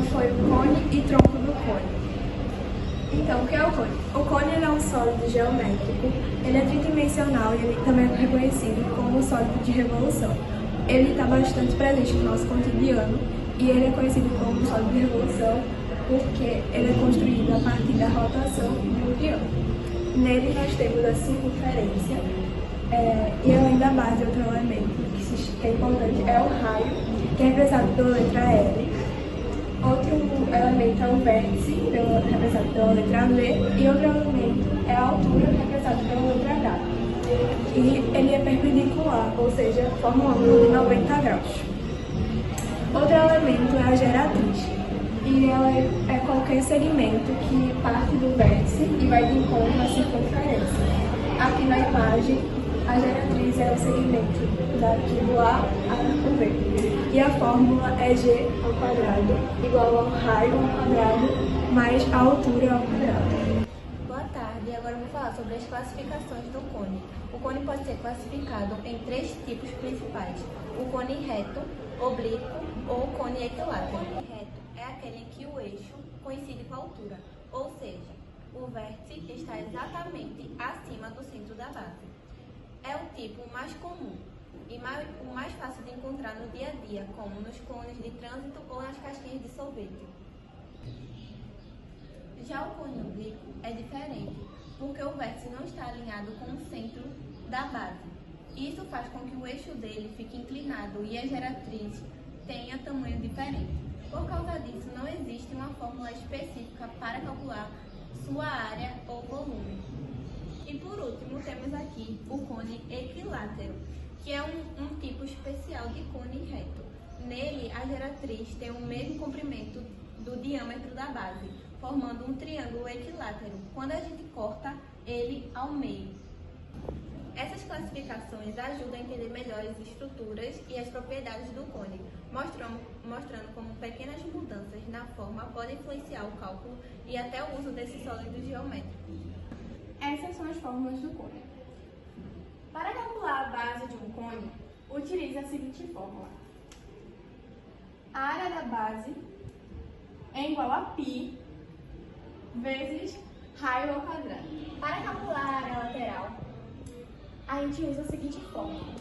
foi o cone e tronco do cone. Então, o que é o cone? O cone é um sólido geométrico, ele é tridimensional e ele também é reconhecido como sólido de revolução. Ele está bastante presente no nosso cotidiano e ele é conhecido como sólido de revolução porque ele é construído a partir da rotação de um triângulo. Nele nós temos a circunferência e além da base, outro elemento que é importante é o raio, que é representado pela letra L. Outro elemento é o vértice, representado pela letra V, e outro elemento é a altura, representada pela letra H. E ele é perpendicular, ou seja, forma um ângulo de 90 graus. Outro elemento é a geratriz, e ela é qualquer segmento que parte do vértice e vai de encontro à circunferência. Aqui na imagem, a geratriz é o segmento daqui do A ao V. E a fórmula é G ao quadrado igual ao raio ao quadrado mais a altura ao quadrado. Boa tarde, agora eu vou falar sobre as classificações do cone. O cone pode ser classificado em 3 tipos principais: o cone reto, oblíquo ou cone equilátero. O reto é aquele em que o eixo coincide com a altura, ou seja, o vértice está exatamente acima do centro da base. É o tipo mais comum e o mais fácil de encontrar no dia a dia, como nos cones de trânsito ou nas casquinhas de sorvete. Já o cone oblíquo é diferente, porque o vértice não está alinhado com o centro da base. Isso faz com que o eixo dele fique inclinado e a geratriz tenha tamanho diferente. Por causa disso, não existe uma fórmula específica para calcular sua área ou volume. E por último, temos aqui o cone equilátero, que é um tipo especial de cone reto. Nele, a geratriz tem o mesmo comprimento do diâmetro da base, formando um triângulo equilátero, quando a gente corta ele ao meio. Essas classificações ajudam a entender melhor as estruturas e as propriedades do cone, mostrando como pequenas mudanças na forma podem influenciar o cálculo e até o uso desses sólidos geométricos. Essas são as fórmulas do cone. Para calcular a base de um cone, utilize a seguinte fórmula. A área da base é igual a π vezes raio ao quadrado. Para calcular a área lateral, A gente usa a seguinte fórmula.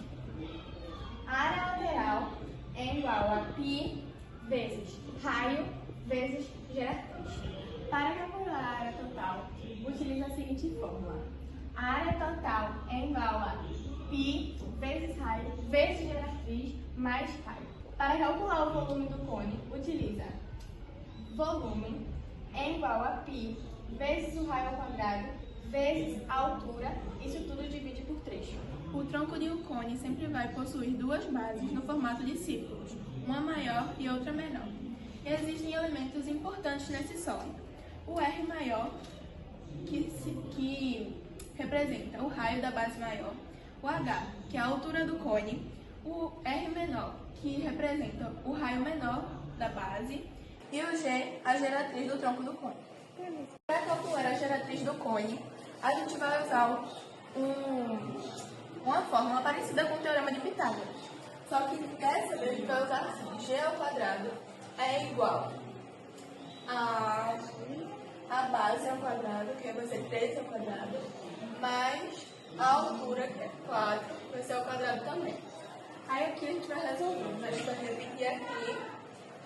A área lateral é igual a π vezes raio vezes geratriz. Para calcular a área total, utilize a seguinte fórmula. A área total é igual a π vezes raio vezes geratriz mais raio. Para calcular o volume do cone, utiliza volume é igual a π vezes o raio ao quadrado vezes a altura, isso tudo divide por 3. O tronco de um cone sempre vai possuir duas bases no formato de círculos, uma maior e outra menor. Existem elementos importantes nesse sólido. O R maior, que representa o raio da base maior, o H, que é a altura do cone, o R menor, que representa o raio menor da base, e o G, a geratriz do tronco do cone. Para calcular a geratriz do cone, a gente vai usar uma fórmula parecida com o teorema de Pitágoras. Só que dessa vez a gente vai usar assim: G ao quadrado é igual a base ao quadrado, que vai ser 3 ao quadrado, mais a altura, que é 4, vai ser ao quadrado também. Aí aqui a gente vai resolver, a gente vai repetir aqui,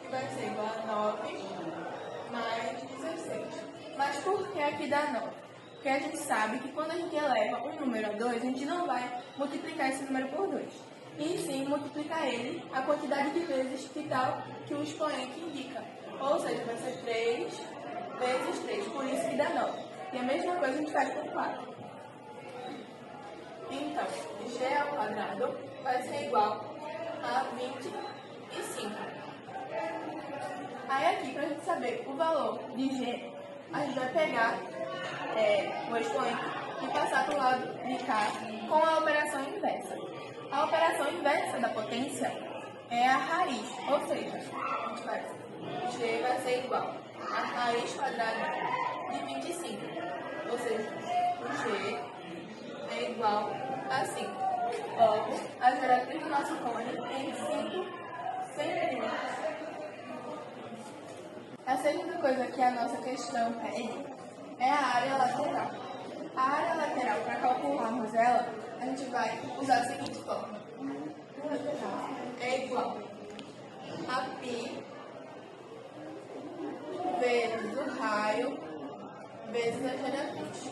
que vai ser igual a 9 mais 16. Mas por que aqui dá 9? Porque a gente sabe que quando a gente eleva um número a 2, a gente não vai multiplicar esse número por 2. E sim multiplicar ele a quantidade de vezes que o expoente indica. Ou seja, vai ser 3 vezes 3, por isso que dá 9. E a mesma coisa a gente faz com 4. Então, G ao quadrado vai ser igual a 25. Aí aqui, para a gente saber o valor de G, a gente vai pegar o expoente e passar para o lado de cá com a operação inversa. A operação inversa da potência é a raiz, ou seja, a gente vai, G vai ser igual a raiz quadrada de 25, ou seja, o G é igual a 5. Logo, a geratriz do nosso cone é em 5 centímetros. A segunda coisa que a nossa questão pede é a área lateral. A área lateral, para calcularmos ela, a gente vai usar a seguinte forma. É igual a π vezes o raio vezes a geratriz.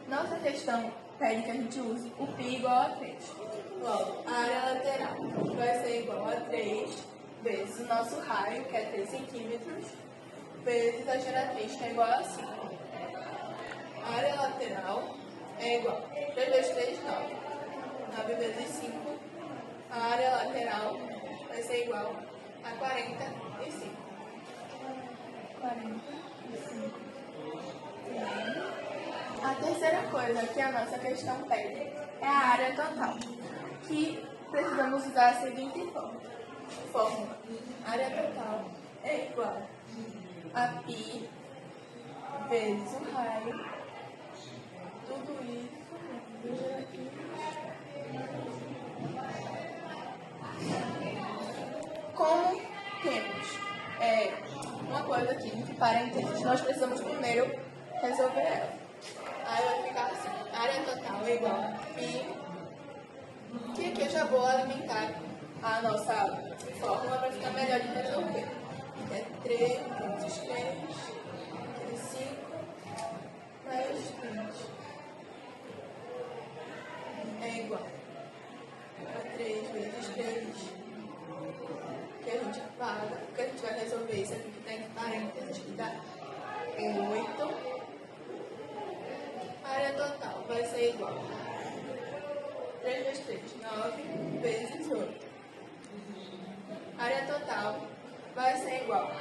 Nossa questão pede que a gente use o π igual a 3. Logo, a área lateral vai ser igual a 3 vezes o nosso raio, que é 3 centímetros, vezes a geratriz, que é igual a 5. A área lateral é igual a 3 vezes 3, 9. 9 vezes 5. A área lateral vai ser igual a 45. 45. A terceira coisa que a nossa questão pede é a área total, que precisamos usar a seguinte fórmula. A área total é igual a π vezes o raio, tudo isso aqui. Como temos uma coisa aqui, entre parênteses, nós precisamos primeiro resolver ela. Aí vai ficar assim, a área total é igual a π, que aqui eu já vou alimentar a nossa fórmula para ficar melhor de resolver. É 3 vezes 3, vezes 5, mais 20. É igual a 3 vezes 3, que a gente apaga, porque a gente vai resolver isso aqui que está entre parênteses, que dá 8. A área total vai ser igual a 3 vezes 3, 9 vezes 8. A área total vai ser igual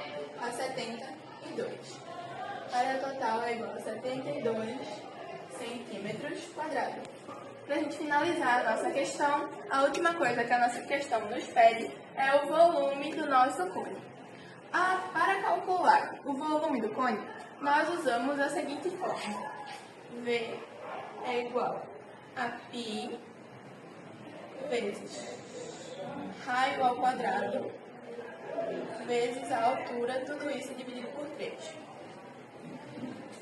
a 72. A área total é igual a 72 centímetros quadrados. Para a gente finalizar a nossa questão, a última coisa que a nossa questão nos pede é o volume do nosso cone. Para calcular o volume do cone, nós usamos a seguinte fórmula. V é igual a π vezes raio ao quadrado vezes a altura, tudo isso dividido por 3.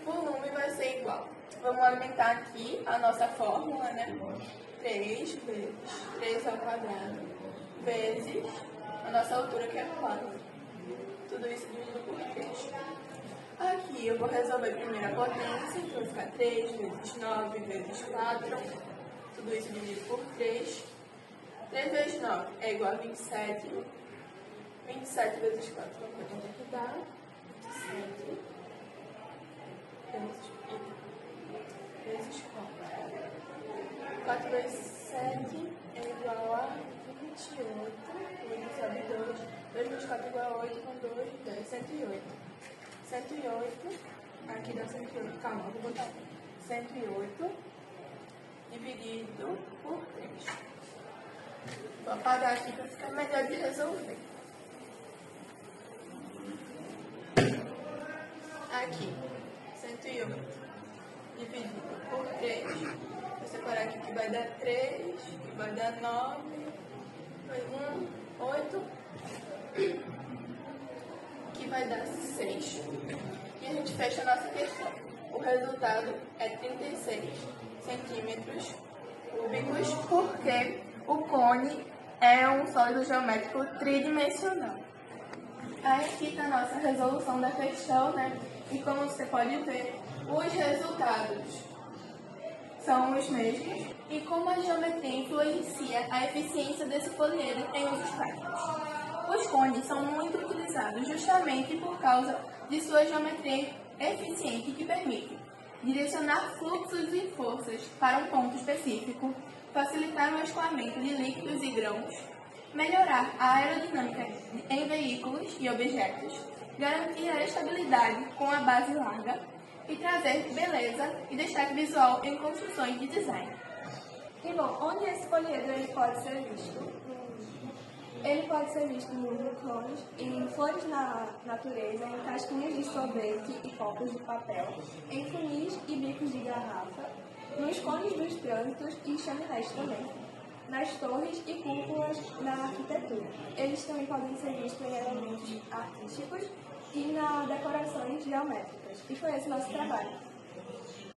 O volume vai ser igual. Vamos alimentar aqui a nossa fórmula, né? 3 vezes 3 ao quadrado vezes a nossa altura, que é 4. Tudo isso dividido por 3. Aqui eu vou resolver primeiro a potência, então vai ficar 3 vezes 9 vezes 4, tudo isso dividido por 3. 3 vezes 9 é igual a 27. 27 vezes 4, vamos ver quanto é que dá. 27 vezes 4. 4 vezes 7 é igual a 28. 8 sobe 2. 2 vezes 4 é igual a 8, com 2, 10, 108. 108, aqui dá 108, calma, eu vou botar 108 dividido por 3. Vou apagar aqui para ficar melhor de resolver. Aqui, 108 dividido por 3. Vou separar aqui que vai dar 3, que vai dar 9, vai 1, 8. Que vai dar 6. E a gente fecha a nossa questão. O resultado é 36 centímetros cúbicos, porque o cone é um sólido geométrico tridimensional. Aí aqui está a nossa resolução da questão, né? E como você pode ver, os resultados são os mesmos e como a geometria influencia a eficiência desse folheto em usos práticos. Os cones são muito utilizados justamente por causa de sua geometria eficiente que permite direcionar fluxos e forças para um ponto específico, facilitar o escoamento de líquidos e grãos, melhorar a aerodinâmica em veículos e objetos, garantir a estabilidade com a base larga e trazer beleza e destaque visual em construções de design. E bom, onde esse poliedro ele pode ser visto? Ele pode ser visto nos vulcões, em flores na natureza, em casquinhas de sorvete e copos de papel, em funis e bicos de garrafa, nos cones dos trânsitos e chaminés também, nas torres e cúpulas na arquitetura. arquitetura. Eles também podem ser vistos em elementos artísticos e na decorações geométricas. E foi esse nosso trabalho.